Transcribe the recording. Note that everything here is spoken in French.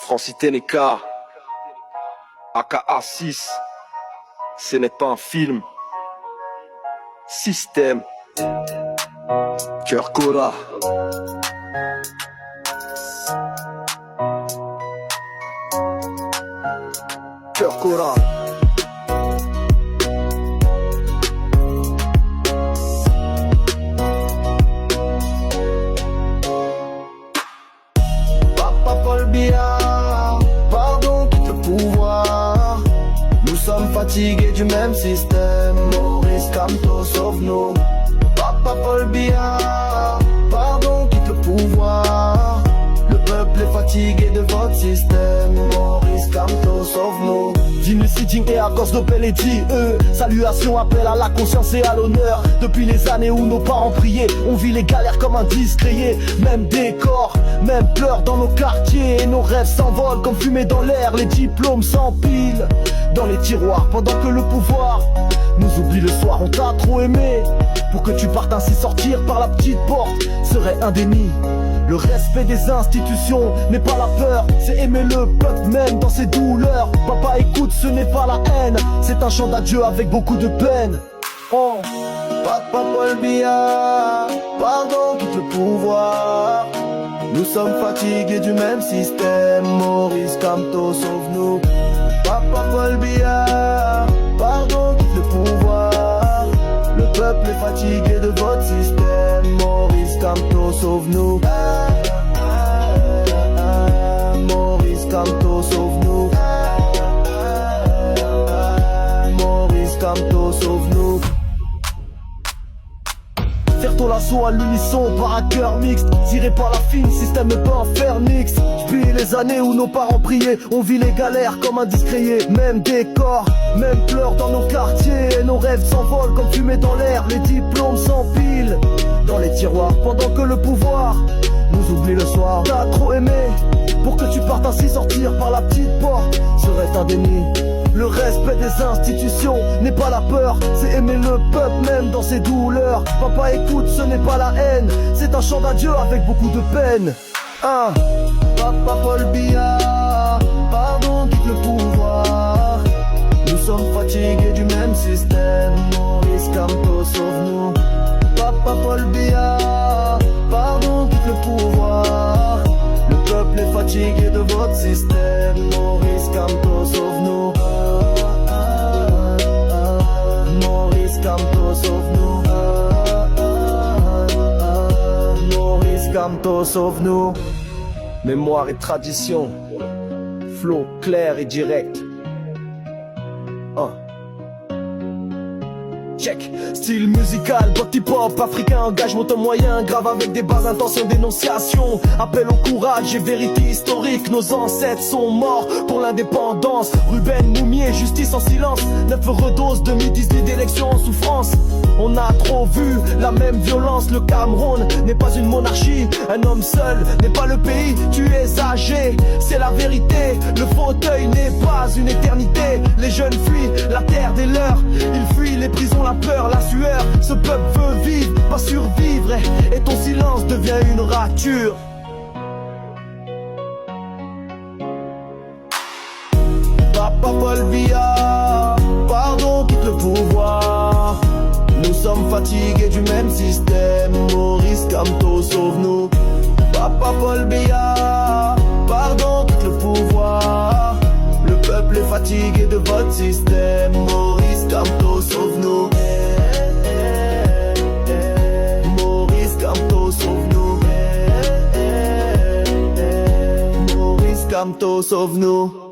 Francité Neka, AKA 6, ce n'est pas un film. Système, Cœur Cora. Cœur Cora. Papa Paul Biya, pardon, quitte le pouvoir. Nous sommes fatigués du même système. Maurice Kamto, sauve-nous. Papa Paul Biya, pardon, quitte le pouvoir. Le peuple est fatigué de votre système. Maurice Kamto, sauve-nous. Genocidique et à cause de Pelletti, salutation, appel à la conscience et à l'honneur. Depuis les années où nos parents priaient, on vit les galères comme un disque rayé. Même décor, même pleurs dans nos quartiers. Et nos rêves s'envolent comme fumée dans l'air. Les diplômes s'empilent dans les tiroirs pendant que le pouvoir nous oublie le soir. On t'a trop aimé pour que tu partes ainsi. Sortir par la petite porte serait un déni. Le respect des institutions n'est pas la peur, c'est aimer le peuple même dans ses douleurs. Papa écoute, ce n'est pas la haine, c'est un chant d'adieu avec beaucoup de peine. Oh. Papa Paul Biya, pardon, quitte le pouvoir. Nous sommes fatigués du même système. Maurice Kamto, sauve-nous. Papa Paul Biya, pardon, quitte le pouvoir. Le peuple est fatigué de votre système. Maurice Kamto, sauve-nous. Maurice Kamto, sauve-nous. Maurice Kamto, sauve-nous. Faire ton lasso à l'unisson par un cœur mixte. Tiré par la fine, système pas en faire nix. Depuis les années où nos parents priaient, on vit les galères comme un disque rayé. Même décor, même pleurs dans nos quartiers. Et nos rêves s'envolent comme fumée dans l'air. Les diplômes s'empilent dans les tiroirs pendant que le pouvoir nous oublie le soir. T'as trop aimé pour que tu partes ainsi. Sortir par la petite porte serait un déni. Le respect des institutions n'est pas la peur, c'est aimer le peuple même dans ses douleurs. Papa écoute, ce n'est pas la haine, c'est un chant d'adieu avec beaucoup de peine. Papa Paul Biya, pardon, quitte le pouvoir. Nous sommes fatigués du même système. Maurice Kamto, sauve-nous. Papa Paul Biya, pardon, quitte le pouvoir. Le peuple est fatigué de votre système. Maurice Kamto, sauve-nous. Maurice Kamto, sauve-nous. Maurice Kamto, sauve-nous. Mémoire et tradition, flow clair et direct. Check. Style musical, bot hip-hop, africain, engagement au moyen, grave avec des bases, intentions, dénonciation. Appel au courage et vérité historique, nos ancêtres sont morts pour l'indépendance. Ruben Moumier, justice en silence, 9 redoses, 2018 d'élections en souffrance. On a trop vu la même violence, le Cameroun n'est pas une monarchie. Un homme seul n'est pas le pays, tu es âgé, c'est la vérité. Le fauteuil n'est pas une éternité. Les jeunes fuient la terre des leurs, ils fuient les prisons, la peur, la sueur. Ce peuple veut vivre, pas survivre, et ton silence devient une rature. Papa Paul Biya, pardon, quitte le pouvoir. Nous sommes fatigués du même système. Maurice Kamto, sauve-nous. Papa Paul Biya, pardon, quitte le pouvoir. Le peuple est fatigué de votre système. Maurice Kamto, sauve-nous. Maurice Kamto, sauve-nous. Maurice Kamto, sauve-nous.